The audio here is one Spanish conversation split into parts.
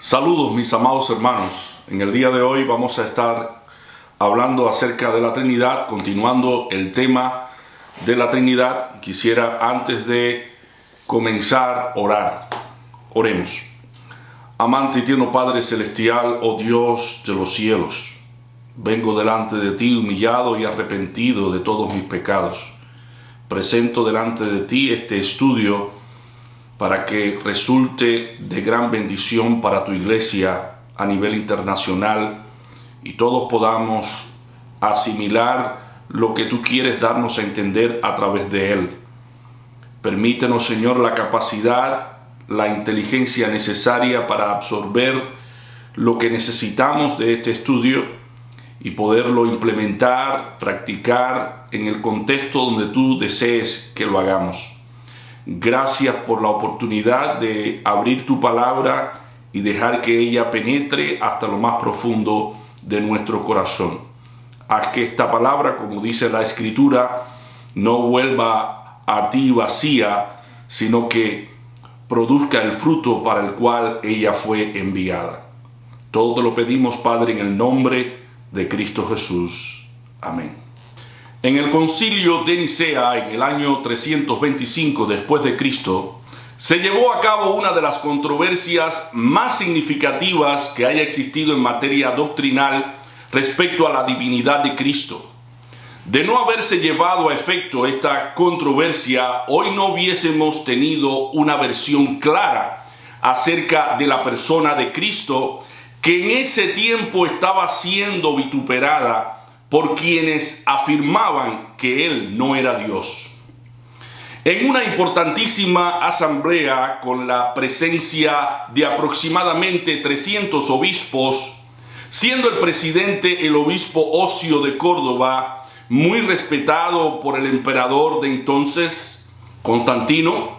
Saludos mis amados hermanos. En el día de hoy vamos a estar hablando acerca de la Trinidad, continuando el tema de la Trinidad. Quisiera antes de comenzar orar. Oremos. Amante y tierno Padre Celestial, oh Dios de los cielos, vengo delante de ti humillado y arrepentido de todos mis pecados. Presento delante de ti este estudio para que resulte de gran bendición para tu iglesia a nivel internacional y todos podamos asimilar lo que tú quieres darnos a entender a través de él. Permítenos, Señor, la capacidad, la inteligencia necesaria para absorber lo que necesitamos de este estudio y poderlo implementar, practicar en el contexto donde tú desees que lo hagamos. Gracias por la oportunidad de abrir tu palabra y dejar que ella penetre hasta lo más profundo de nuestro corazón. Haz que esta palabra, como dice la Escritura, no vuelva a ti vacía, sino que produzca el fruto para el cual ella fue enviada. Todo te lo pedimos, Padre, en el nombre de Cristo Jesús. Amén. En el concilio de Nicea, en el año 325 después de Cristo, se llevó a cabo una de las controversias más significativas que haya existido en materia doctrinal respecto a la divinidad de Cristo. De no haberse llevado a efecto esta controversia, hoy no hubiésemos tenido una versión clara acerca de la persona de Cristo, que en ese tiempo estaba siendo vituperada por quienes afirmaban que él no era Dios. En una importantísima asamblea con la presencia de aproximadamente 300 obispos, siendo el presidente el obispo Ocio de Córdoba, muy respetado por el emperador de entonces, Constantino,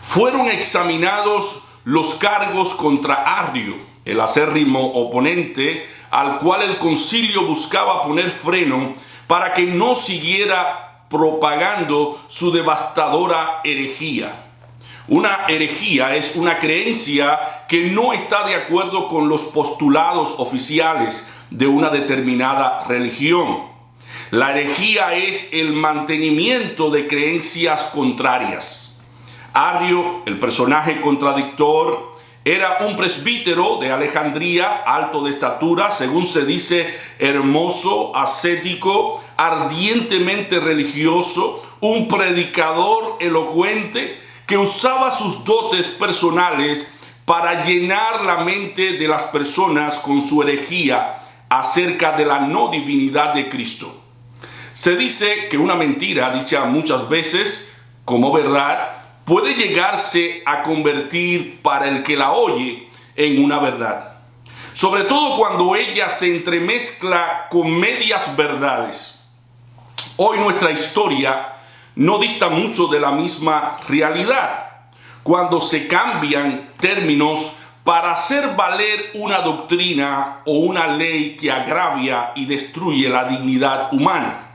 fueron examinados los cargos contra Arrio, el acérrimo oponente al cual el concilio buscaba poner freno para que no siguiera propagando su devastadora herejía. Una herejía es una creencia que no está de acuerdo con los postulados oficiales de una determinada religión. La herejía es el mantenimiento de creencias contrarias. Arrio, el personaje contradictor, era un presbítero de Alejandría, alto de estatura, según se dice, hermoso, ascético, ardientemente religioso, un predicador elocuente que usaba sus dotes personales para llenar la mente de las personas con su herejía acerca de la no divinidad de Cristo. Se dice que una mentira dicha muchas veces como verdad puede llegarse a convertir para el que la oye en una verdad, sobre todo cuando ella se entremezcla con medias verdades. Hoy nuestra historia no dista mucho de la misma realidad, cuando se cambian términos para hacer valer una doctrina o una ley que agravia y destruye la dignidad humana.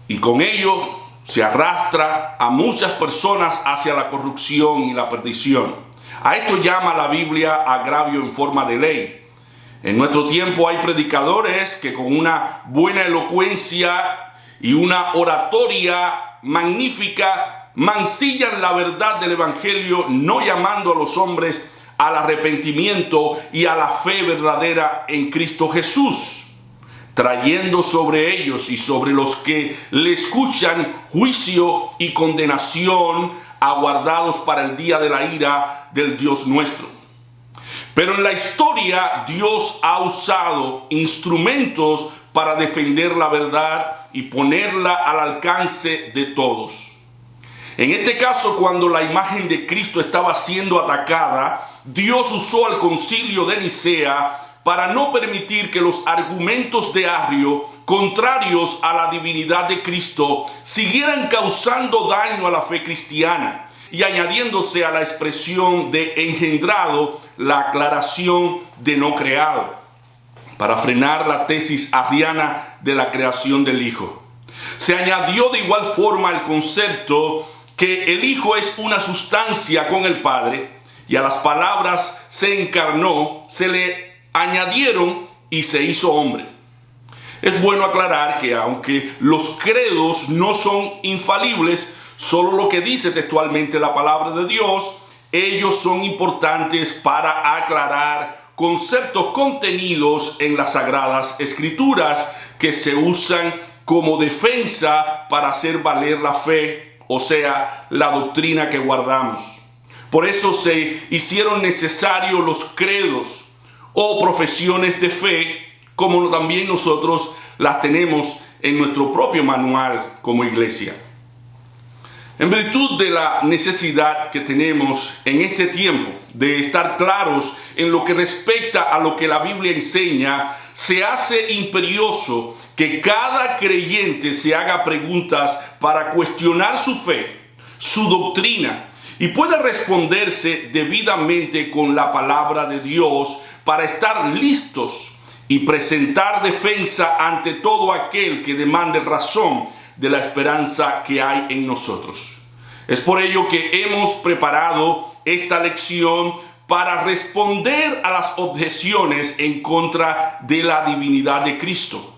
Y con ello se arrastra a muchas personas hacia la corrupción y la perdición. A esto llama la Biblia agravio en forma de ley. En nuestro tiempo hay predicadores que con una buena elocuencia y una oratoria magnífica mancillan la verdad del Evangelio, no llamando a los hombres al arrepentimiento y a la fe verdadera en Cristo Jesús, trayendo sobre ellos y sobre los que le escuchan juicio y condenación aguardados para el día de la ira del Dios nuestro. Pero en la historia Dios ha usado instrumentos para defender la verdad y ponerla al alcance de todos. En este caso, cuando la imagen de Cristo estaba siendo atacada, Dios usó al concilio de Nicea para no permitir que los argumentos de Arrio, contrarios a la divinidad de Cristo, siguieran causando daño a la fe cristiana y añadiéndose a la expresión de engendrado la aclaración de no creado, para frenar la tesis arriana de la creación del Hijo. Se añadió de igual forma el concepto que el Hijo es una sustancia con el Padre y a las palabras se encarnó, se le añadieron y se hizo hombre. Es bueno aclarar que aunque los credos no son infalibles, solo lo que dice textualmente la palabra de Dios, ellos son importantes para aclarar conceptos contenidos en las Sagradas Escrituras que se usan como defensa para hacer valer la fe, o sea, la doctrina que guardamos. Por eso se hicieron necesarios los credos o profesiones de fe, como también nosotros las tenemos en nuestro propio manual como iglesia. En virtud de la necesidad que tenemos en este tiempo de estar claros en lo que respecta a lo que la Biblia enseña, se hace imperioso que cada creyente se haga preguntas para cuestionar su fe, su doctrina, y pueda responderse debidamente con la palabra de Dios para estar listos y presentar defensa ante todo aquel que demande razón de la esperanza que hay en nosotros. Es por ello que hemos preparado esta lección para responder a las objeciones en contra de la divinidad de Cristo.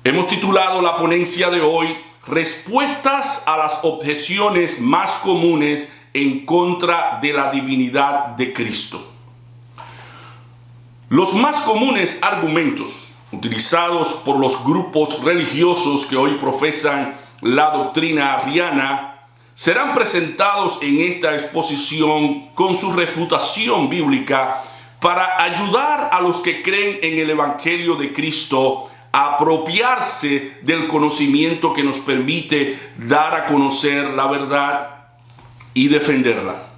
Hemos titulado la ponencia de hoy Respuestas a las objeciones más comunes en contra de la divinidad de Cristo. Los más comunes argumentos utilizados por los grupos religiosos que hoy profesan la doctrina arriana serán presentados en esta exposición con su refutación bíblica para ayudar a los que creen en el Evangelio de Cristo a apropiarse del conocimiento que nos permite dar a conocer la verdad y defenderla.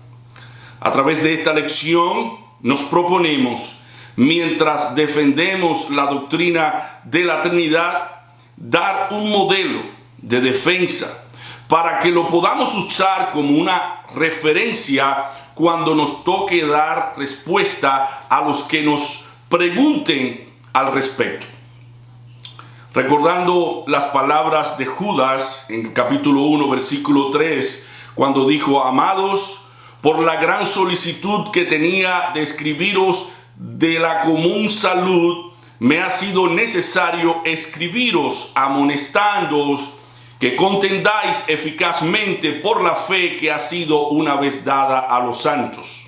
A través de esta lección nos proponemos, mientras defendemos la doctrina de la Trinidad, dar un modelo de defensa para que lo podamos usar como una referencia cuando nos toque dar respuesta a los que nos pregunten al respecto. Recordando las palabras de Judas en el capítulo 1, versículo 3, cuando dijo: amados, por la gran solicitud que tenía de escribiros de la común salud, me ha sido necesario escribiros amonestándoos que contendáis eficazmente por la fe que ha sido una vez dada a los santos.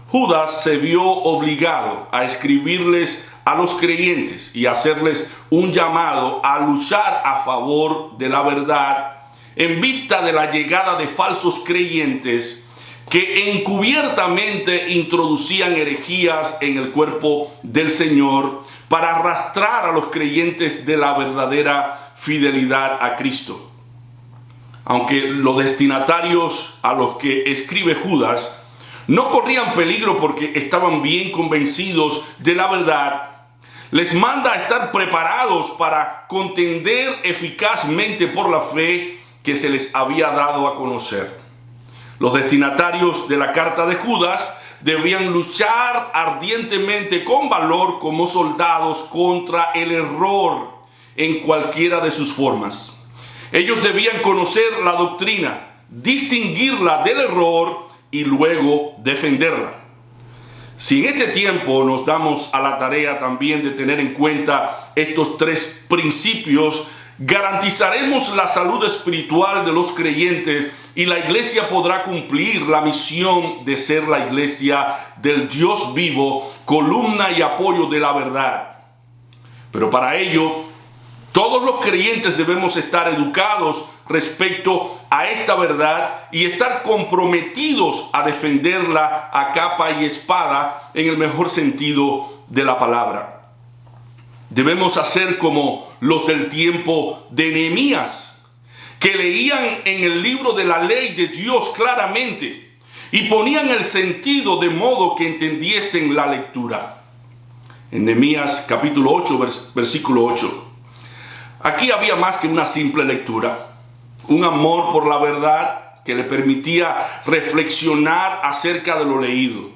Judas se vio obligado a escribirles a los creyentes y hacerles un llamado a luchar a favor de la verdad en vista de la llegada de falsos creyentes que encubiertamente introducían herejías en el cuerpo del Señor para arrastrar a los creyentes de la verdadera fidelidad a Cristo. Aunque los destinatarios a los que escribe Judas no corrían peligro porque estaban bien convencidos de la verdad, les manda a estar preparados para contender eficazmente por la fe que se les había dado a conocer. Los destinatarios de la carta de Judas debían luchar ardientemente con valor como soldados contra el error en cualquiera de sus formas. Ellos debían conocer la doctrina, distinguirla del error y luego defenderla. Si en este tiempo nos damos a la tarea también de tener en cuenta estos tres principios, garantizaremos la salud espiritual de los creyentes y la iglesia podrá cumplir la misión de ser la iglesia del Dios vivo, columna y apoyo de la verdad. Pero para ello, todos los creyentes debemos estar educados respecto a esta verdad y estar comprometidos a defenderla a capa y espada en el mejor sentido de la palabra. Debemos hacer como los del tiempo de Nehemías, que leían en el libro de la ley de Dios claramente y ponían el sentido de modo que entendiesen la lectura. En Nehemías capítulo 8, versículo 8. Aquí había más que una simple lectura, un amor por la verdad que le permitía reflexionar acerca de lo leído.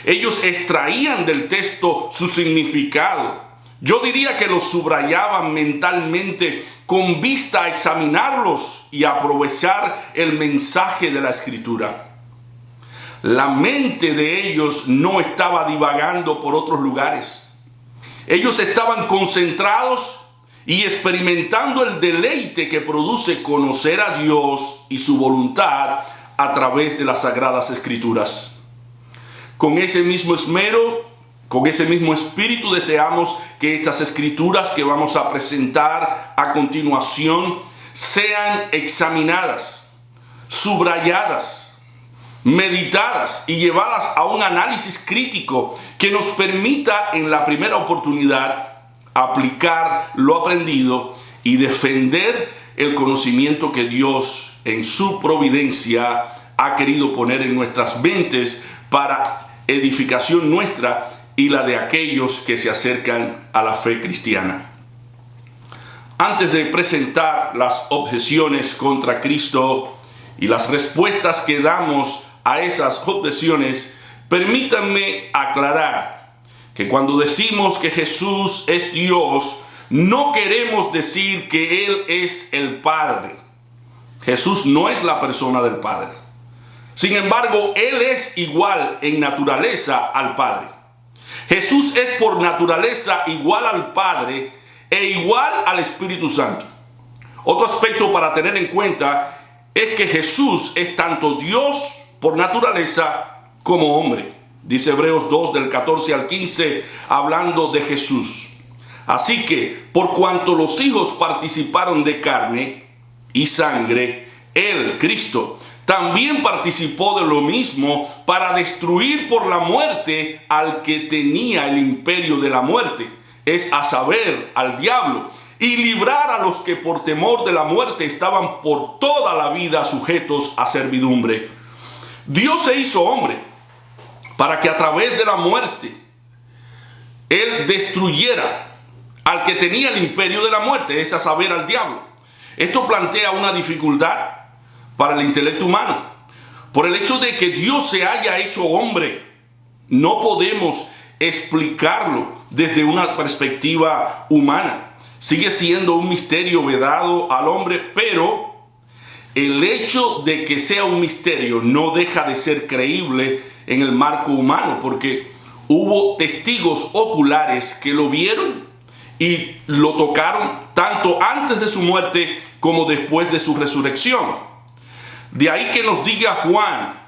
Ellos extraían del texto su significado. Yo diría que los subrayaban mentalmente con vista a examinarlos y aprovechar el mensaje de la Escritura. la mente de ellos no estaba divagando por otros lugares. Ellos estaban concentrados y experimentando el deleite que produce conocer a Dios y su voluntad a través de las Sagradas Escrituras. Con ese mismo esmero, con ese mismo espíritu, deseamos que estas escrituras que vamos a presentar a continuación sean examinadas, subrayadas, meditadas y llevadas a un análisis crítico que nos permita en la primera oportunidad aplicar lo aprendido y defender el conocimiento que Dios en su providencia ha querido poner en nuestras mentes para edificación nuestra y la de aquellos que se acercan a la fe cristiana. Antes de presentar las objeciones contra Cristo y las respuestas que damos a esas objeciones, permítanme aclarar que cuando decimos que Jesús es Dios, no queremos decir que Él es el Padre. Jesús no es la persona del Padre. Sin embargo, Él es igual en naturaleza al Padre. Jesús es por naturaleza igual al Padre e igual al Espíritu Santo. Otro aspecto para tener en cuenta es que Jesús es tanto Dios por naturaleza como hombre. Dice Hebreos 2 del 14 al 15 hablando de Jesús. Así que por cuanto los hijos participaron de carne y sangre, Él, Cristo, también participó de lo mismo para destruir por la muerte al que tenía el imperio de la muerte, es a saber, al diablo, y librar a los que por temor de la muerte estaban por toda la vida sujetos a servidumbre. Dios se hizo hombre para que a través de la muerte Él destruyera al que tenía el imperio de la muerte, es a saber, al diablo. Esto plantea una dificultad para el intelecto humano. Por el hecho de que Dios se haya hecho hombre, no podemos explicarlo desde una perspectiva humana. Sigue siendo un misterio vedado al hombre, pero el hecho de que sea un misterio no deja de ser creíble en el marco humano, porque hubo testigos oculares que lo vieron y lo tocaron tanto antes de su muerte como después de su resurrección. De ahí que nos diga Juan,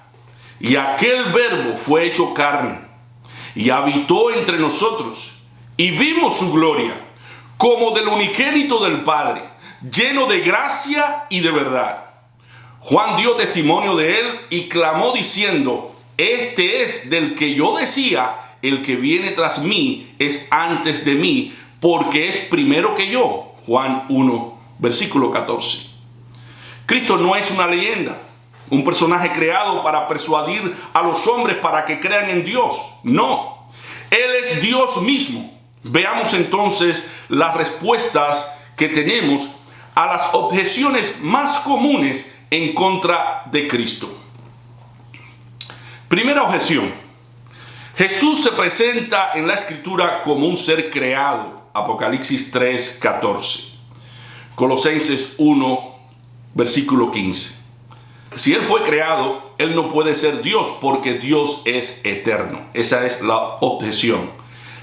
y aquel verbo fue hecho carne, y habitó entre nosotros, y vimos su gloria, como del unigénito del Padre, lleno de gracia y de verdad. Juan dio testimonio de él y clamó diciendo, este es del que yo decía, el que viene tras mí es antes de mí, porque es primero que yo. Juan 1, versículo 14. Cristo no es una leyenda, un personaje creado para persuadir a los hombres para que crean en Dios. No, Él es Dios mismo. Veamos entonces las respuestas que tenemos a las objeciones más comunes en contra de Cristo. Primera objeción. Jesús se presenta en la Escritura como un ser creado. Apocalipsis 3, 14. Colosenses 1, versículo 15. Si Él fue creado, Él no puede ser Dios porque Dios es eterno. Esa es la objeción.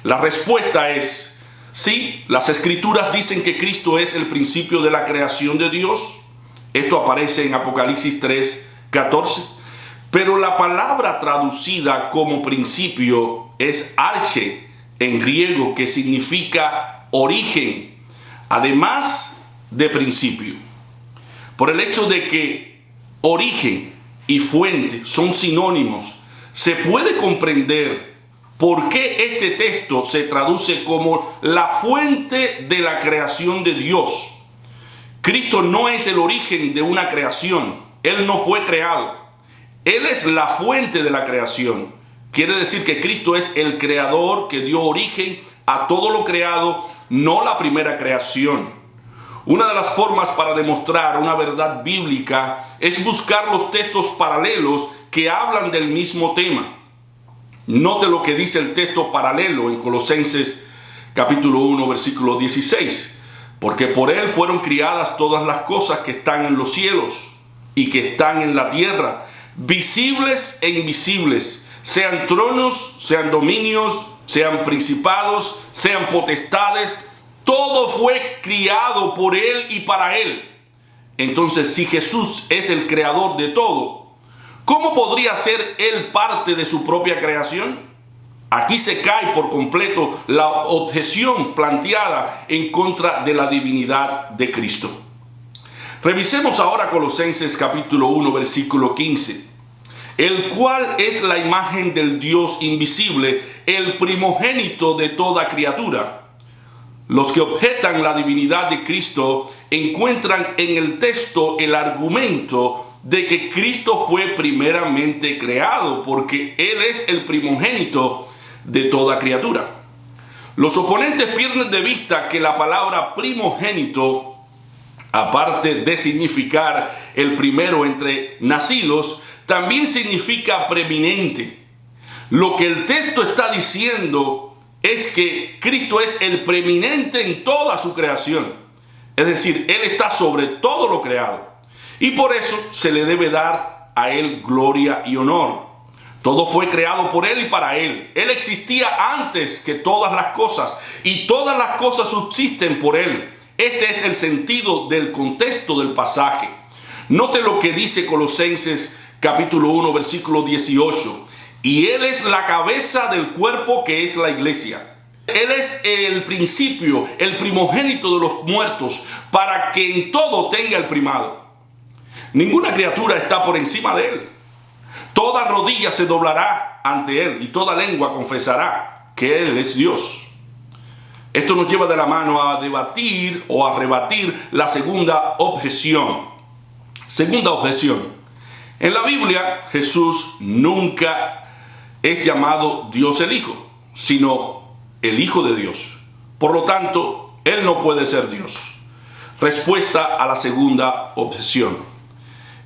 La respuesta es, sí, las Escrituras dicen que Cristo es el principio de la creación de Dios. Esto aparece en Apocalipsis 3, 14. Pero la palabra traducida como principio es arche en griego, que significa origen, además de principio. Por el hecho de que origen y fuente son sinónimos, se puede comprender por qué este texto se traduce como la fuente de la creación de Dios. Cristo no es el origen de una creación. Él no fue creado. Él es la fuente de la creación. Quiere decir que Cristo es el creador que dio origen a todo lo creado, no la primera creación. Una de las formas para demostrar una verdad bíblica es buscar los textos paralelos que hablan del mismo tema. Note lo que dice el texto paralelo en Colosenses capítulo 1, versículo 16. Porque por Él fueron criadas todas las cosas que están en los cielos y que están en la tierra, visibles e invisibles, sean tronos, sean dominios, sean principados, sean potestades, todo fue criado por Él y para Él. Entonces, si Jesús es el creador de todo, ¿cómo podría ser Él parte de su propia creación? Aquí se cae por completo la objeción planteada en contra de la divinidad de Cristo. Revisemos ahora Colosenses capítulo 1, versículo 15, el cual es la imagen del Dios invisible, el primogénito de toda criatura. Los que objetan la divinidad de Cristo encuentran en el texto el argumento de que Cristo fue primeramente creado, porque Él es el primogénito de toda criatura. Los oponentes pierden de vista que la palabra primogénito, aparte de significar el primero entre nacidos, también significa preeminente. Lo que el texto está diciendo es que Cristo es el preeminente en toda su creación. Es decir, Él está sobre todo lo creado. Y por eso se le debe dar a Él gloria y honor. Todo fue creado por Él y para Él. Él existía antes que todas las cosas y todas las cosas subsisten por Él. Este es el sentido del contexto del pasaje. Note lo que dice Colosenses capítulo 1, versículo 18. Y Él es la cabeza del cuerpo que es la iglesia. Él es el principio, el primogénito de los muertos, para que en todo tenga el primado. Ninguna criatura está por encima de Él. Toda rodilla se doblará ante Él y toda lengua confesará que Él es Dios. Esto nos lleva de la mano a debatir o a rebatir la segunda objeción. Segunda objeción. En la Biblia, Jesús nunca es llamado Dios el Hijo, sino el Hijo de Dios. Por lo tanto, Él no puede ser Dios. Respuesta a la segunda objeción.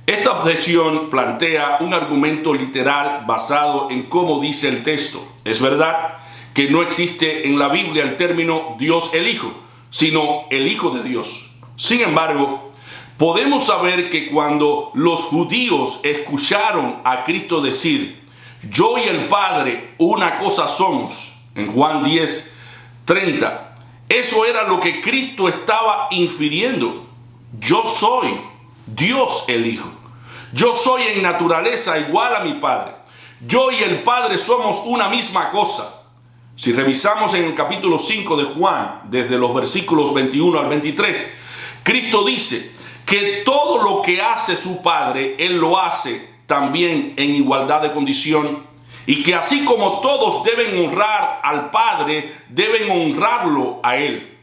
Esta objeción plantea un argumento literal basado en cómo dice el texto. Es verdad que no existe en la Biblia el término Dios el Hijo, sino el Hijo de Dios. Sin embargo, podemos saber que cuando los judíos escucharon a Cristo decir, yo y el Padre una cosa somos, en Juan 10:30, eso era lo que Cristo estaba infiriendo. Yo soy Dios el Hijo. Yo soy en naturaleza igual a mi Padre. Yo y el Padre somos una misma cosa. Si revisamos en el capítulo 5 de Juan, desde los versículos 21 al 23, Cristo dice que todo lo que hace su Padre, Él lo hace también en igualdad de condición, y que así como todos deben honrar al Padre, deben honrarlo a Él.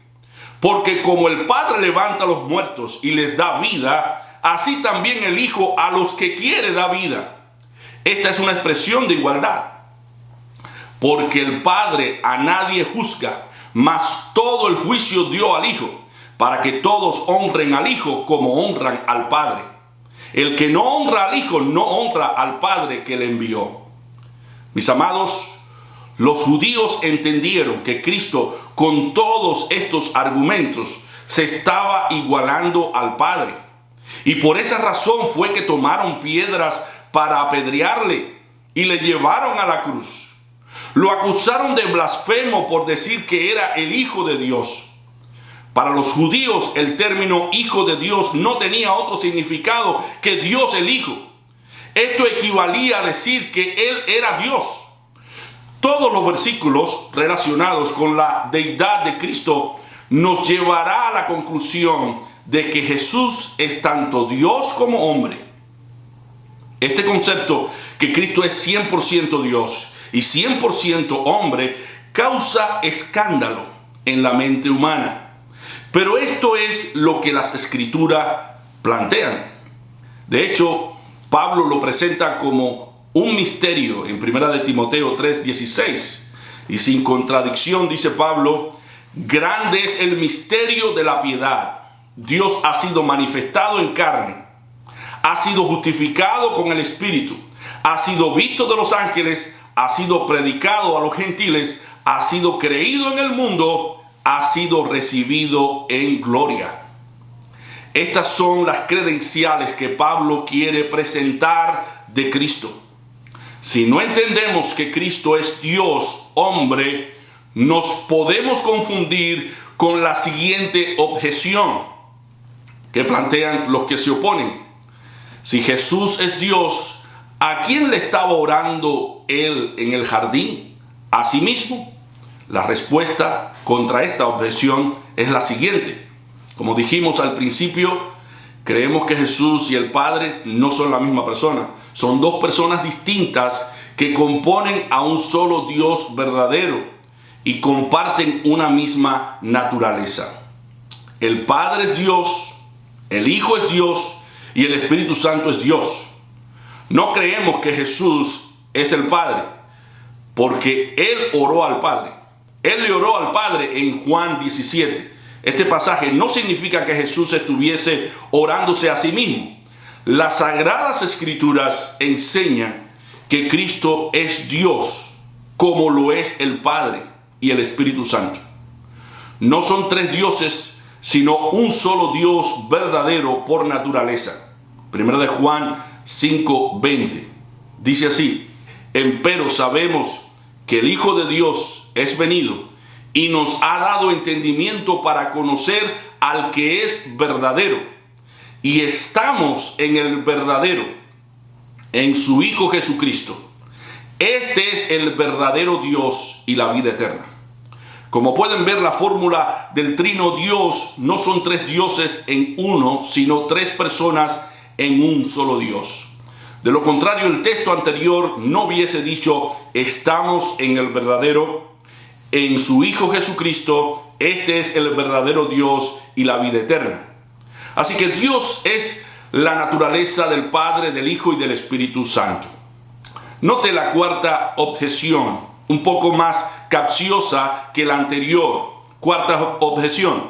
Porque como el Padre levanta a los muertos y les da vida, así también el Hijo a los que quiere da vida. Esta es una expresión de igualdad. Porque el Padre a nadie juzga, mas todo el juicio dio al Hijo, para que todos honren al Hijo como honran al Padre. El que no honra al Hijo no honra al Padre que le envió. Mis amados, los judíos entendieron que Cristo, con todos estos argumentos, se estaba igualando al Padre. Y por esa razón fue que tomaron piedras para apedrearle y le llevaron a la cruz. Lo acusaron de blasfemo por decir que era el Hijo de Dios. Para los judíos, el término Hijo de Dios no tenía otro significado que Dios el Hijo. Esto equivalía a decir que Él era Dios. Todos los versículos relacionados con la deidad de Cristo nos llevará a la conclusión de que Jesús es tanto Dios como hombre. Este concepto que Cristo es 100% Dios y 100% hombre causa escándalo en la mente humana. Pero esto es lo que las Escrituras plantean. De hecho, Pablo lo presenta como un misterio en 1 Timoteo 3:16. Y sin contradicción dice Pablo, grande es el misterio de la piedad. Dios ha sido manifestado en carne, ha sido justificado con el Espíritu, ha sido visto de los ángeles, ha sido predicado a los gentiles, ha sido creído en el mundo, ha sido recibido en gloria. Estas son las credenciales que Pablo quiere presentar de Cristo. Si no entendemos que Cristo es Dios, hombre, nos podemos confundir con la siguiente objeción que plantean los que se oponen. Si Jesús es Dios, ¿a quién le estaba orando él en el jardín? ¿A sí mismo? La respuesta contra esta objeción es la siguiente. Como dijimos al principio, creemos que Jesús y el Padre no son la misma persona. Son dos personas distintas que componen a un solo Dios verdadero y comparten una misma naturaleza. El Padre es Dios, el Hijo es Dios y el Espíritu Santo es Dios. No creemos que Jesús es el Padre, porque Él oró al Padre. Él le oró al Padre en Juan 17. Este pasaje no significa que Jesús estuviese orándose a sí mismo. Las Sagradas Escrituras enseñan que Cristo es Dios, como lo es el Padre y el Espíritu Santo. No son tres dioses, sino un solo Dios verdadero por naturaleza. Primera de Juan 5:20. Dice así: empero sabemos que el Hijo de Dios es venido y nos ha dado entendimiento para conocer al que es verdadero. Y estamos en el verdadero, en su Hijo Jesucristo. Este es el verdadero Dios y la vida eterna. Como pueden ver, la fórmula del trino Dios no son tres dioses en uno, sino tres personas en un solo Dios. De lo contrario, el texto anterior no hubiese dicho: estamos en el verdadero, en su Hijo Jesucristo, este es el verdadero Dios y la vida eterna. Así que Dios es la naturaleza del Padre, del Hijo y del Espíritu Santo. Note la cuarta objeción, un poco más capciosa que la anterior. Cuarta objeción: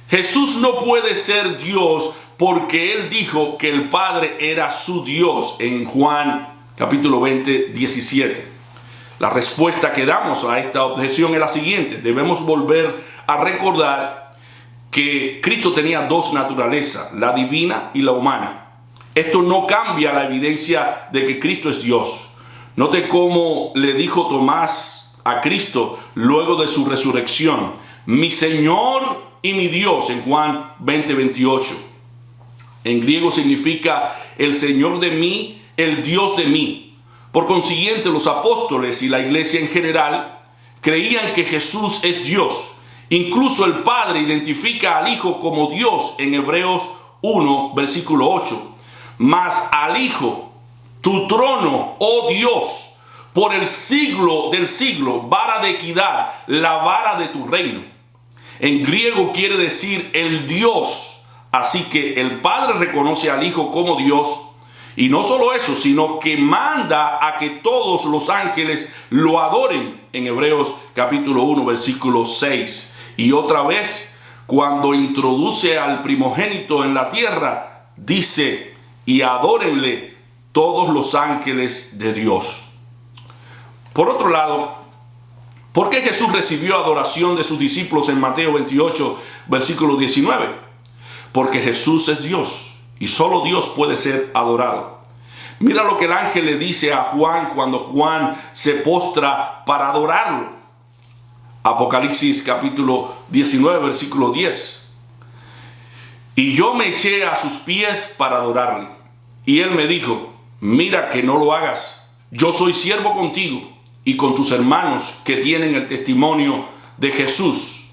Jesús no puede ser Dios porque Él dijo que el Padre era su Dios en Juan capítulo 20, 17. La respuesta que damos a esta objeción es la siguiente. Debemos volver a recordar que Cristo tenía dos naturalezas, la divina y la humana. Esto no cambia la evidencia de que Cristo es Dios. Note cómo le dijo Tomás a Cristo luego de su resurrección: mi Señor y mi Dios, en Juan 20, 28. En griego significa el Señor de mí, el Dios de mí. Por consiguiente, los apóstoles y la iglesia en general creían que Jesús es Dios. Incluso el Padre identifica al Hijo como Dios en Hebreos 1, versículo 8. Mas al Hijo, tu trono, oh Dios, por el siglo del siglo, vara de equidad, la vara de tu reino. En griego quiere decir el Dios. Así que el Padre reconoce al Hijo como Dios. Y no solo eso, sino que manda a que todos los ángeles lo adoren en Hebreos capítulo 1, versículo 6. Y otra vez, cuando introduce al primogénito en la tierra, dice: y adórenle todos los ángeles de Dios. Por otro lado, ¿por qué Jesús recibió adoración de sus discípulos en Mateo 28, versículo 19? Porque Jesús es Dios. Y solo Dios puede ser adorado. Mira lo que el ángel le dice a Juan cuando Juan se postra para adorarlo. Apocalipsis capítulo 19, versículo 10. Y yo me eché a sus pies para adorarle. Y él me dijo: mira que no lo hagas. Yo soy siervo contigo y con tus hermanos que tienen el testimonio de Jesús.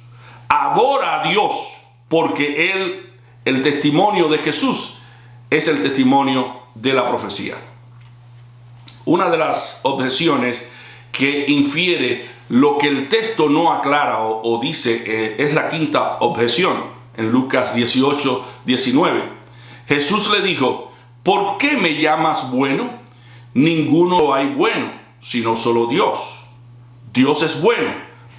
Adora a Dios, porque el testimonio de Jesús es el testimonio de la profecía. Una de las objeciones que infiere lo que el texto no aclara o dice es la quinta objeción en Lucas 18, 19. Jesús le dijo: ¿por qué me llamas bueno? Ninguno hay bueno, sino solo Dios. Dios es bueno,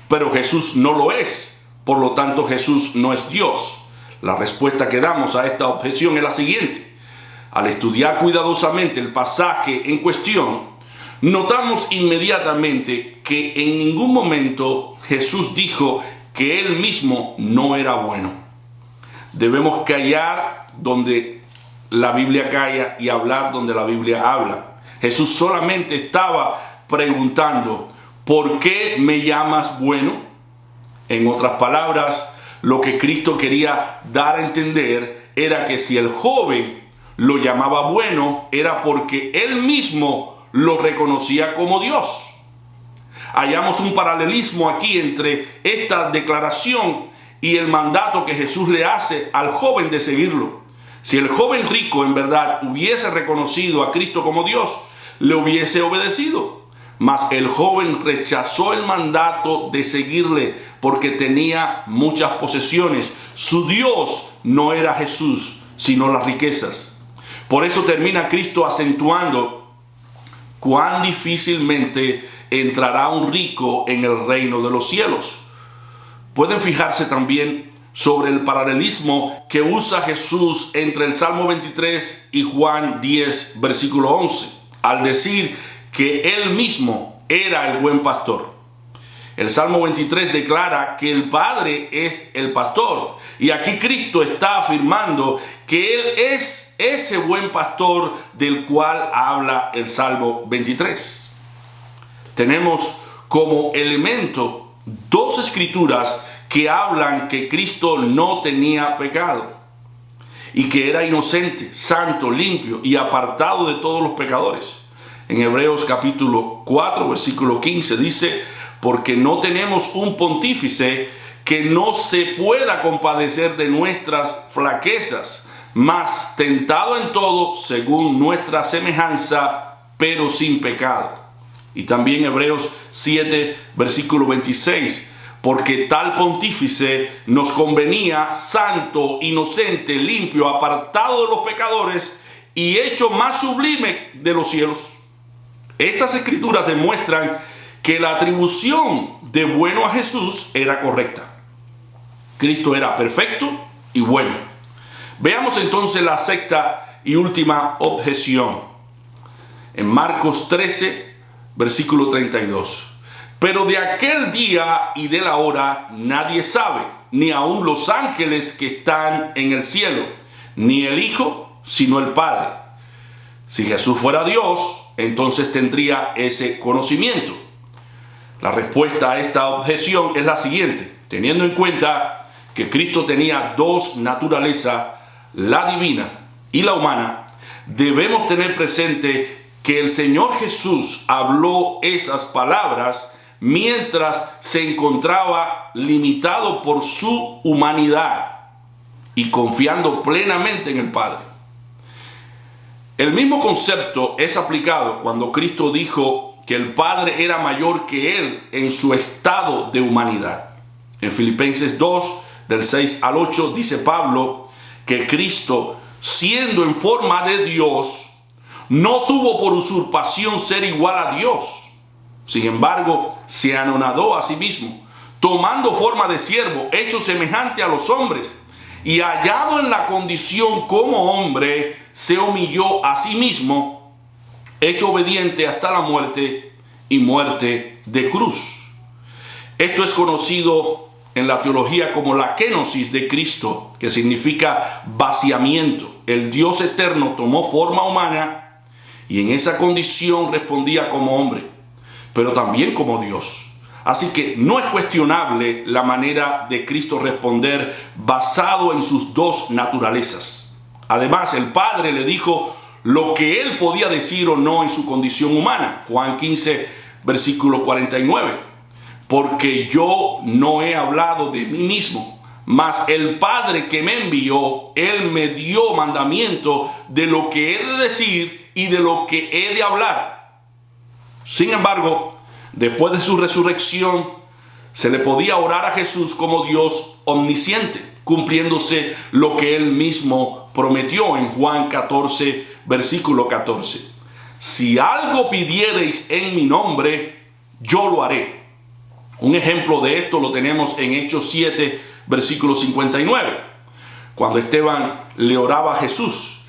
pero Jesús no lo es. Por lo tanto, Jesús no es Dios. La respuesta que damos a esta objeción es la siguiente. Al estudiar cuidadosamente el pasaje en cuestión, notamos inmediatamente que en ningún momento Jesús dijo que Él mismo no era bueno. Debemos callar donde la Biblia calla y hablar donde la Biblia habla. Jesús solamente estaba preguntando, ¿por qué me llamas bueno? En otras palabras, lo que Cristo quería dar a entender era que si el joven lo llamaba bueno, era porque él mismo lo reconocía como Dios. Hallamos un paralelismo aquí entre esta declaración y el mandato que Jesús le hace al joven de seguirlo. Si el joven rico en verdad hubiese reconocido a Cristo como Dios, le hubiese obedecido. Mas el joven rechazó el mandato de seguirle porque tenía muchas posesiones. Su Dios no era Jesús, sino las riquezas. Por eso termina Cristo acentuando cuán difícilmente entrará un rico en el reino de los cielos. Pueden fijarse también sobre el paralelismo que usa Jesús entre el Salmo 23 y Juan 10, versículo 11, al decir que él mismo era el buen pastor. El Salmo 23 declara que el Padre es el pastor, y aquí Cristo está afirmando que Él es ese buen pastor del cual habla el Salmo 23. Tenemos como elemento dos escrituras que hablan que Cristo no tenía pecado y que era inocente, santo, limpio y apartado de todos los pecadores. En Hebreos capítulo 4, versículo 15 dice: porque no tenemos un pontífice que no se pueda compadecer de nuestras flaquezas, mas tentado en todo según nuestra semejanza, pero sin pecado. Y también Hebreos 7, versículo 26, porque tal pontífice nos convenía santo, inocente, limpio, apartado de los pecadores y hecho más sublime de los cielos. Estas escrituras demuestran que la atribución de bueno a Jesús era correcta. Cristo era perfecto y bueno. Veamos entonces la sexta y última objeción. En Marcos 13, versículo 32. Pero de aquel día y de la hora nadie sabe, ni aun los ángeles que están en el cielo, ni el Hijo, sino el Padre. Si Jesús fuera Dios, entonces tendría ese conocimiento. La respuesta a esta objeción es la siguiente: teniendo en cuenta que Cristo tenía dos naturalezas, la divina y la humana, debemos tener presente que el Señor Jesús habló esas palabras mientras se encontraba limitado por su humanidad y confiando plenamente en el Padre. El mismo concepto es aplicado cuando Cristo dijo que el Padre era mayor que Él en su estado de humanidad. En Filipenses 2, del 6 al 8, dice Pablo que Cristo, siendo en forma de Dios, no tuvo por usurpación ser igual a Dios. Sin embargo, se anonadó a sí mismo, tomando forma de siervo, hecho semejante a los hombres, y hallado en la condición como hombre, se humilló a sí mismo, hecho obediente hasta la muerte y muerte de cruz. Esto es conocido en la teología como la kenosis de Cristo, que significa vaciamiento. El Dios eterno tomó forma humana y en esa condición respondía como hombre, pero también como Dios. Así que no es cuestionable la manera de Cristo responder basado en sus dos naturalezas. Además, el Padre le dijo lo que él podía decir o no en su condición humana. Juan 15, versículo 49. Porque yo no he hablado de mí mismo, mas el Padre que me envió, Él me dio mandamiento de lo que he de decir y de lo que he de hablar. Sin embargo, después de su resurrección, se le podía orar a Jesús como Dios omnisciente, cumpliéndose lo que Él mismo prometió en Juan 14, versículo 14. Si algo pidiereis en mi nombre, yo lo haré. Un ejemplo de esto lo tenemos en Hechos 7, versículo 59. Cuando Esteban le oraba a Jesús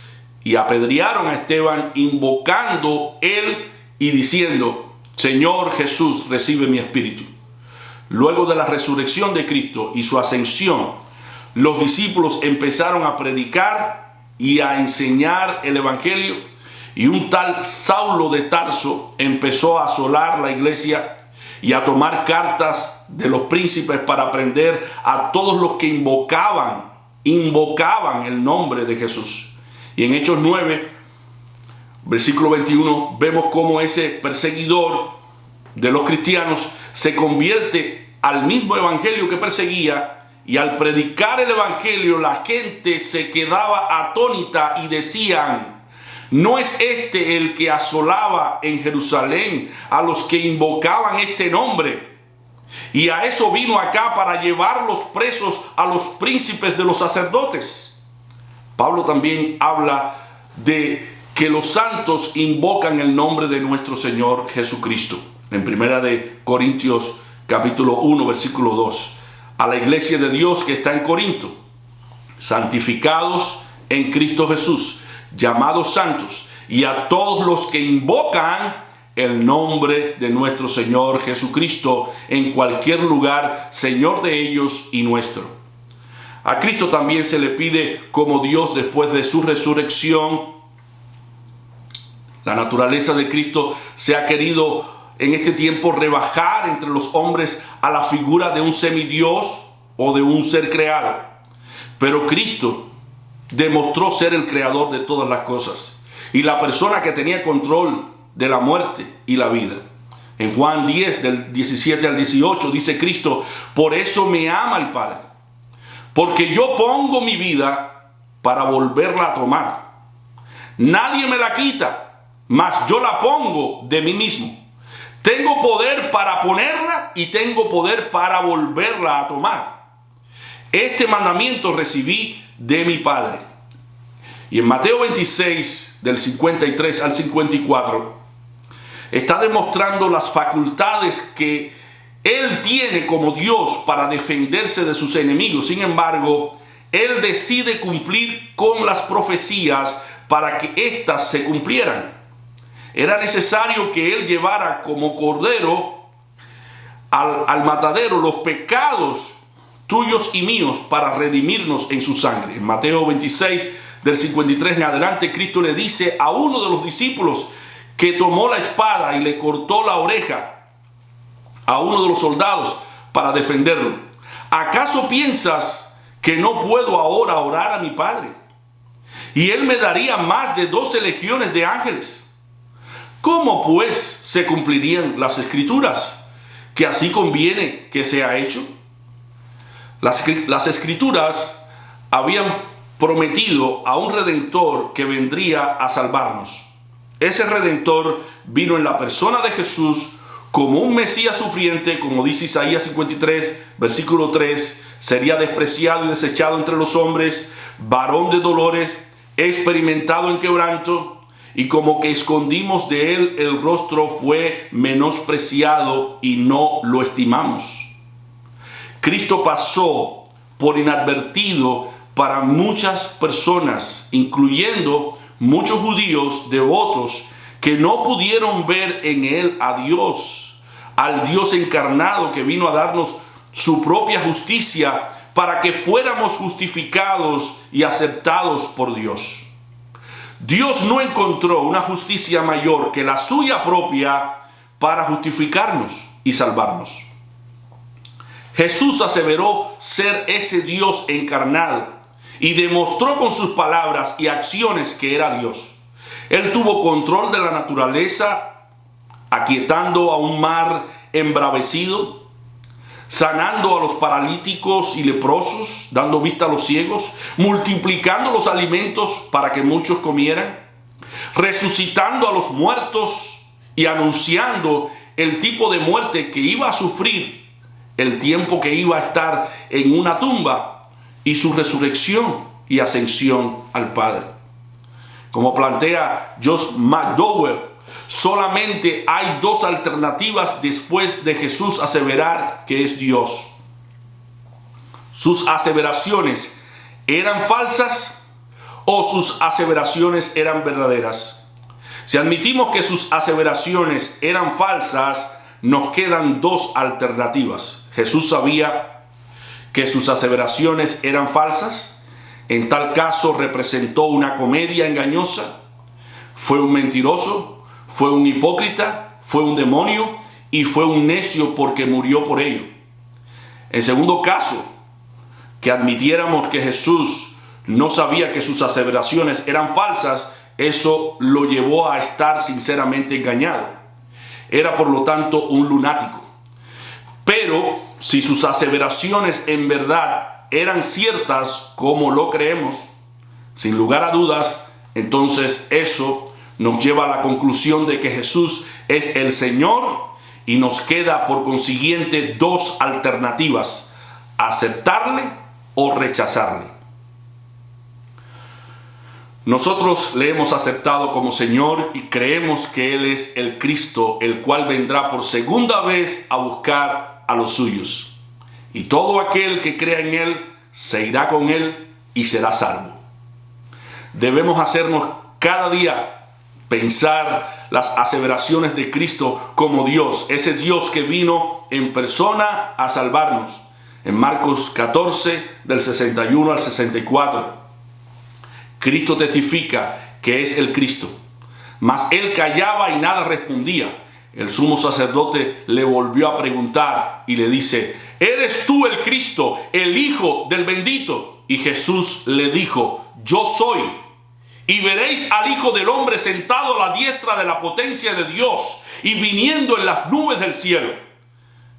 y apedrearon a Esteban invocando él y diciendo: Señor Jesús, recibe mi espíritu. Luego de la resurrección de Cristo y su ascensión, los discípulos empezaron a predicar y a enseñar el evangelio, y un tal Saulo de Tarso empezó a asolar la iglesia y a tomar cartas de los príncipes para prender a todos los que invocaban el nombre de Jesús. Y en Hechos 9, versículo 21, vemos cómo ese perseguidor de los cristianos se convierte al mismo evangelio que perseguía, y al predicar el evangelio la gente se quedaba atónita y decían: ¿no es este el que asolaba en Jerusalén a los que invocaban este nombre? Y a eso vino acá, para llevarlos presos a los príncipes de los sacerdotes. Pablo también habla de que los santos invocan el nombre de nuestro Señor Jesucristo. En 1 Corintios capítulo 1, versículo 2. A la iglesia de Dios que está en Corinto: santificados en Cristo Jesús, llamados santos, y a todos los que invocan el nombre de nuestro Señor Jesucristo en cualquier lugar, Señor de ellos y nuestro. A Cristo también se le pide como Dios después de su resurrección. La naturaleza de Cristo se ha querido en este tiempo rebajar entre los hombres a la figura de un semidios o de un ser creado. Pero Cristo demostró ser el creador de todas las cosas y la persona que tenía control de la muerte y la vida. En Juan 10, del 17 al 18, dice Cristo: por eso me ama el Padre, porque yo pongo mi vida para volverla a tomar. Nadie me la quita, mas yo la pongo de mí mismo. Tengo poder para ponerla y tengo poder para volverla a tomar. Este mandamiento recibí de mi Padre. Y en Mateo 26, del 53 al 54, está demostrando las facultades que Él tiene como Dios para defenderse de sus enemigos. Sin embargo, Él decide cumplir con las profecías para que éstas se cumplieran. Era necesario que Él llevara como cordero al matadero los pecados tuyos y míos para redimirnos en su sangre. En Mateo 26, del 53 en adelante, Cristo le dice a uno de los discípulos que tomó la espada y le cortó la oreja a uno de los soldados para defenderlo: ¿acaso piensas que no puedo ahora orar a mi Padre, y Él me daría más de 12 legiones de ángeles? ¿Cómo pues se cumplirían las escrituras, que así conviene que sea hecho? Las escrituras habían prometido a un redentor que vendría a salvarnos. Ese redentor vino en la persona de Jesús como un Mesías sufriente, como dice Isaías 53, versículo 3, sería despreciado y desechado entre los hombres, varón de dolores, experimentado en quebranto, y como que escondimos de él el rostro, fue menospreciado y no lo estimamos. Cristo pasó por inadvertido para muchas personas, incluyendo muchos judíos devotos que no pudieron ver en él a Dios, al Dios encarnado que vino a darnos su propia justicia para que fuéramos justificados y aceptados por Dios. Dios no encontró una justicia mayor que la suya propia para justificarnos y salvarnos. Jesús aseveró ser ese Dios encarnado y demostró con sus palabras y acciones que era Dios. Él tuvo control de la naturaleza, aquietando a un mar embravecido, sanando a los paralíticos y leprosos, dando vista a los ciegos, multiplicando los alimentos para que muchos comieran, resucitando a los muertos y anunciando el tipo de muerte que iba a sufrir, el tiempo que iba a estar en una tumba, y su resurrección y ascensión al Padre. Como plantea Josh McDowell, solamente hay dos alternativas después de Jesús aseverar que es Dios. ¿Sus aseveraciones eran falsas o sus aseveraciones eran verdaderas? Si admitimos que sus aseveraciones eran falsas, nos quedan dos alternativas. Jesús sabía que sus aseveraciones eran falsas. En tal caso representó una comedia engañosa. fue un mentiroso, fue un hipócrita, fue un demonio y fue un necio porque murió por ello. En segundo caso, que admitiéramos que Jesús no sabía que sus aseveraciones eran falsas, eso lo llevó a estar sinceramente engañado. Era por lo tanto un lunático. Pero si sus aseveraciones en verdad eran ciertas como lo creemos, sin lugar a dudas, entonces eso nos lleva a la conclusión de que Jesús es el Señor y nos queda por consiguiente dos alternativas: aceptarle o rechazarle. Nosotros le hemos aceptado como Señor y creemos que Él es el Cristo, el cual vendrá por segunda vez a buscar a los suyos. Y todo aquel que crea en Él se irá con Él y será salvo. Debemos hacernos cada día pensar las aseveraciones de Cristo como Dios, ese Dios que vino en persona a salvarnos. En Marcos 14, del 61 al 64, Cristo testifica que es el Cristo. Mas él callaba y nada respondía. El sumo sacerdote le volvió a preguntar y le dice: ¿eres tú el Cristo, el Hijo del bendito? Y Jesús le dijo: yo soy. Y veréis al Hijo del Hombre sentado a la diestra de la potencia de Dios y viniendo en las nubes del cielo.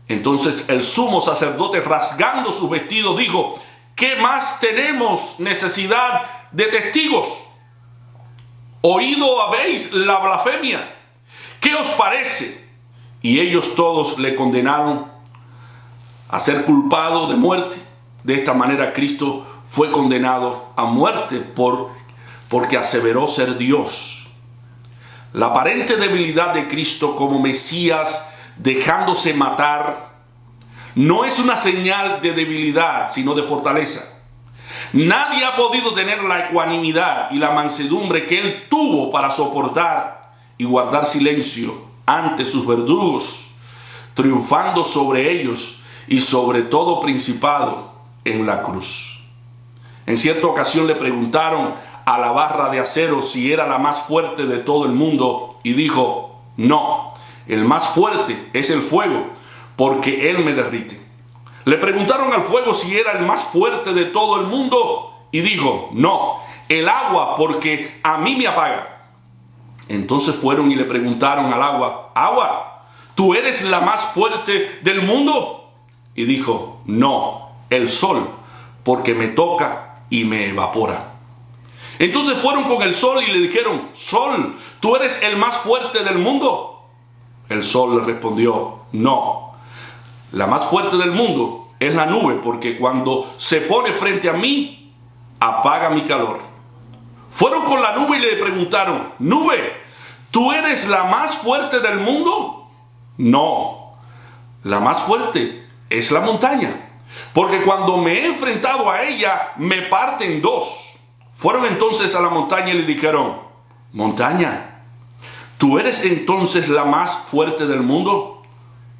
Entonces el sumo sacerdote, rasgando sus vestidos, dijo: ¿qué más tenemos necesidad de testigos? ¿Oído habéis la blasfemia? ¿Qué os parece? Y ellos todos le condenaron a ser culpado de muerte. De esta manera Cristo fue condenado a muerte porque aseveró ser Dios. La aparente debilidad de Cristo como Mesías, dejándose matar, no es una señal de debilidad, sino de fortaleza. Nadie ha podido tener la ecuanimidad y la mansedumbre que Él tuvo para soportar y guardar silencio ante sus verdugos, triunfando sobre ellos y sobre todo principado en la cruz. En cierta ocasión le preguntaron a la barra de acero si era la más fuerte de todo el mundo y dijo: no, el más fuerte es el fuego, porque él me derrite. Le preguntaron al fuego si era el más fuerte de todo el mundo y dijo: no, el agua, porque a mí me apaga. Entonces fueron y le preguntaron al agua: agua, ¿tú eres la más fuerte del mundo? Y dijo: no, el sol, porque me toca y me evapora. Entonces fueron con el sol y le dijeron: sol, ¿tú eres el más fuerte del mundo? El sol le respondió: no, la más fuerte del mundo es la nube, porque cuando se pone frente a mí, apaga mi calor. Fueron con la nube y le preguntaron: nube, ¿tú eres la más fuerte del mundo? No, la más fuerte es la montaña, porque cuando me he enfrentado a ella, me parte en dos. Fueron entonces a la montaña y le dijeron: montaña, ¿tú eres entonces la más fuerte del mundo?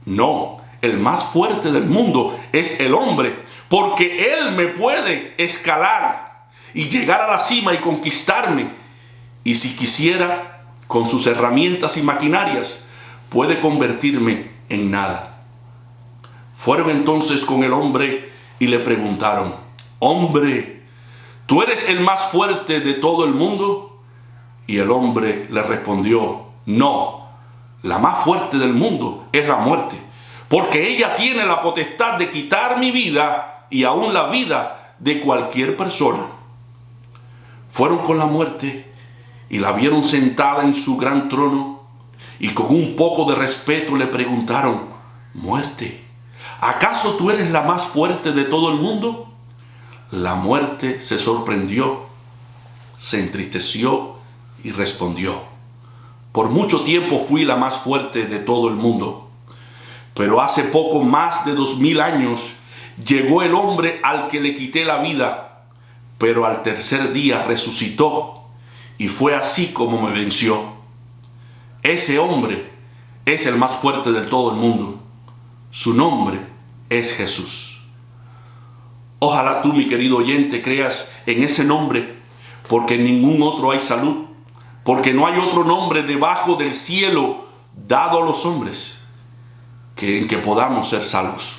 No, el más fuerte del mundo es el hombre, porque él me puede escalar y llegar a la cima y conquistarme. Y si quisiera, con sus herramientas y maquinarias, puede convertirme en nada. Fueron entonces con el hombre y le preguntaron: hombre, ¿tú eres el más fuerte de todo el mundo? Y el hombre le respondió: no, la más fuerte del mundo es la muerte, porque ella tiene la potestad de quitar mi vida y aún la vida de cualquier persona. Fueron con la muerte y la vieron sentada en su gran trono y con un poco de respeto le preguntaron: muerte, ¿acaso tú eres la más fuerte de todo el mundo? La muerte se sorprendió, se entristeció y respondió: por mucho tiempo fui la más fuerte de todo el mundo, pero hace poco más de 2000 años llegó el hombre al que le quité la vida, pero al tercer día resucitó y fue así como me venció. Ese hombre es el más fuerte de todo el mundo. Su nombre es Jesús. Ojalá tú, mi querido oyente, creas en ese nombre, porque en ningún otro hay salud, porque no hay otro nombre debajo del cielo dado a los hombres en que podamos ser salvos.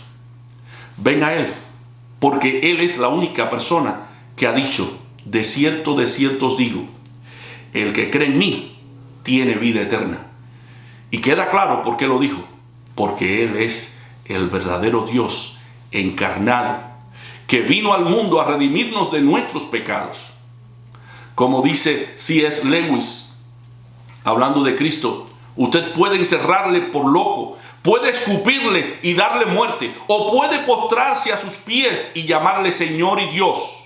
Ven a Él, porque Él es la única persona que ha dicho: de cierto os digo, el que cree en mí tiene vida eterna. Y queda claro por qué lo dijo: porque Él es el verdadero Dios encarnado, que vino al mundo a redimirnos de nuestros pecados. Como dice C.S. Lewis, hablando de Cristo: usted puede encerrarle por loco, puede escupirle y darle muerte, o puede postrarse a sus pies y llamarle Señor y Dios.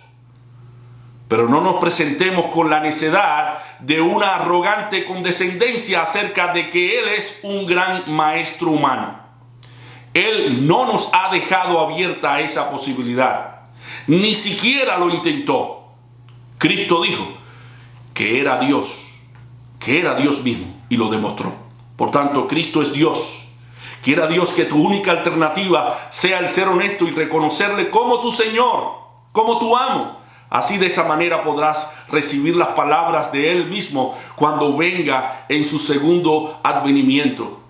Pero no nos presentemos con la necedad de una arrogante condescendencia acerca de que Él es un gran maestro humano. Él no nos ha dejado abierta a esa posibilidad. Ni siquiera lo intentó. Cristo dijo que era Dios mismo, y lo demostró. Por tanto, Cristo es Dios. Quiera Dios que tu única alternativa sea el ser honesto y reconocerle como tu Señor, como tu amo. Así, de esa manera podrás recibir las palabras de Él mismo cuando venga en su segundo advenimiento: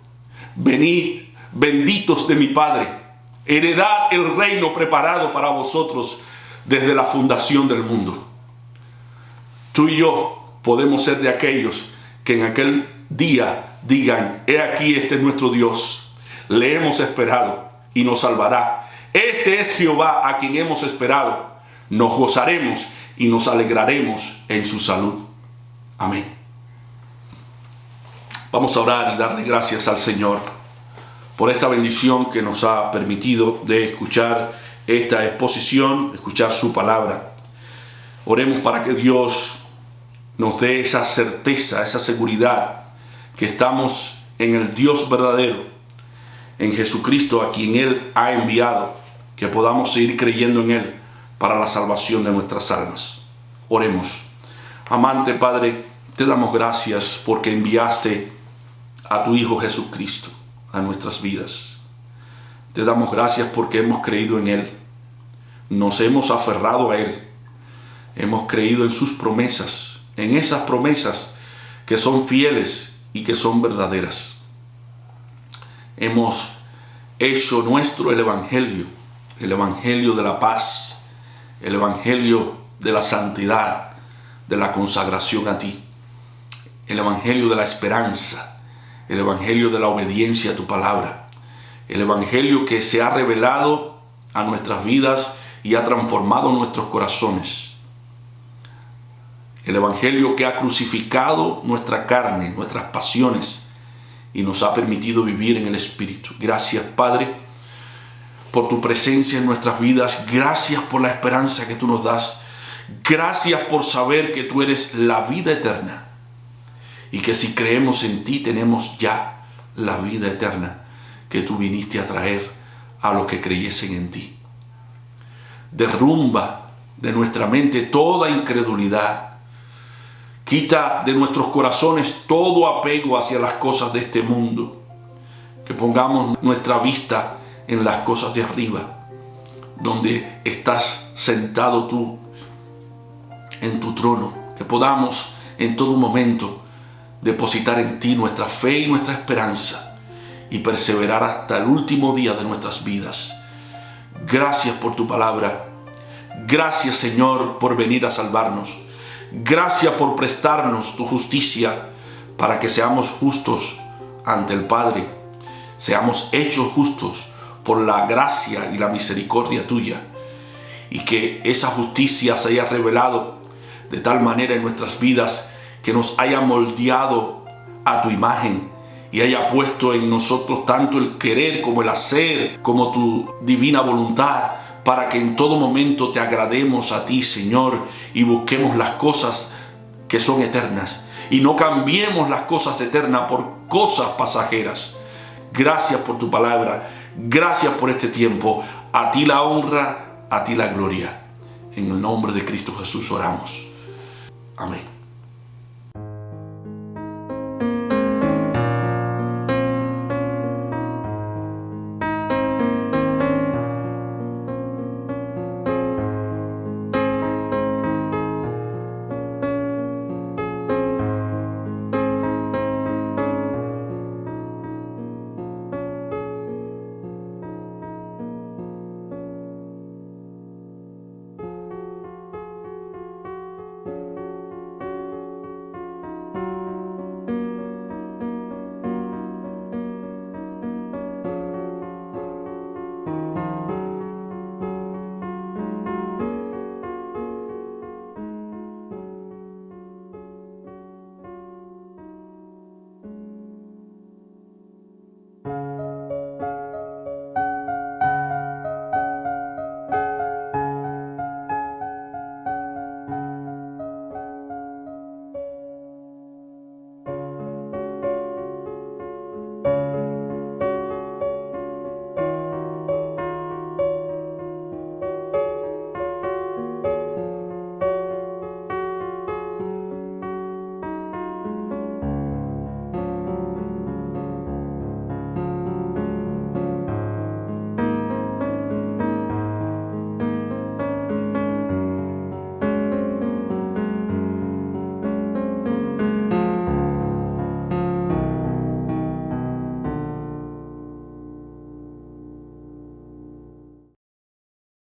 venid, benditos de mi Padre, heredad el reino preparado para vosotros desde la fundación del mundo. Tú y yo podemos ser de aquellos que en aquel día digan: he aquí, este es nuestro Dios, le hemos esperado y nos salvará. Este es Jehová a quien hemos esperado. Nos gozaremos y nos alegraremos en su salud. Amén. Vamos a orar y darle gracias al Señor por esta bendición que nos ha permitido de escuchar esta exposición, escuchar su palabra. Oremos para que Dios nos dé esa certeza, esa seguridad, que estamos en el Dios verdadero, en Jesucristo a quien Él ha enviado, que podamos seguir creyendo en Él para la salvación de nuestras almas. Oremos. Amante Padre, te damos gracias porque enviaste a tu Hijo Jesucristo a nuestras vidas. Te damos gracias porque hemos creído en Él, nos hemos aferrado a Él, hemos creído en sus promesas, en esas promesas que son fieles y que son verdaderas. Hemos hecho nuestro el Evangelio de la paz, el Evangelio de la santidad, de la consagración a ti, el Evangelio de la esperanza, el Evangelio de la obediencia a tu palabra, el Evangelio que se ha revelado a nuestras vidas y ha transformado nuestros corazones, el Evangelio que ha crucificado nuestra carne, nuestras pasiones, y nos ha permitido vivir en el Espíritu. Gracias, Padre, por tu presencia en nuestras vidas. Gracias por la esperanza que tú nos das. Gracias por saber que tú eres la vida eterna, y que si creemos en ti tenemos ya la vida eterna que tú viniste a traer a los que creyesen en ti. Derrumba de nuestra mente toda incredulidad. Quita de nuestros corazones todo apego hacia las cosas de este mundo. Que pongamos nuestra vista en las cosas de arriba, donde estás sentado tú en tu trono. Que podamos en todo momento depositar en ti nuestra fe y nuestra esperanza y perseverar hasta el último día de nuestras vidas. Gracias por tu palabra. Gracias, Señor, por venir a salvarnos. Gracias por prestarnos tu justicia para que seamos justos ante el Padre. Seamos hechos justos por la gracia y la misericordia tuya, y que esa justicia se haya revelado de tal manera en nuestras vidas que nos haya moldeado a tu imagen y haya puesto en nosotros tanto el querer como el hacer, como tu divina voluntad, para que en todo momento te agrademos a ti, Señor, y busquemos las cosas que son eternas y no cambiemos las cosas eternas por cosas pasajeras. Gracias por tu palabra. Gracias por este tiempo. A ti la honra, a ti la gloria. En el nombre de Cristo Jesús oramos. Amén.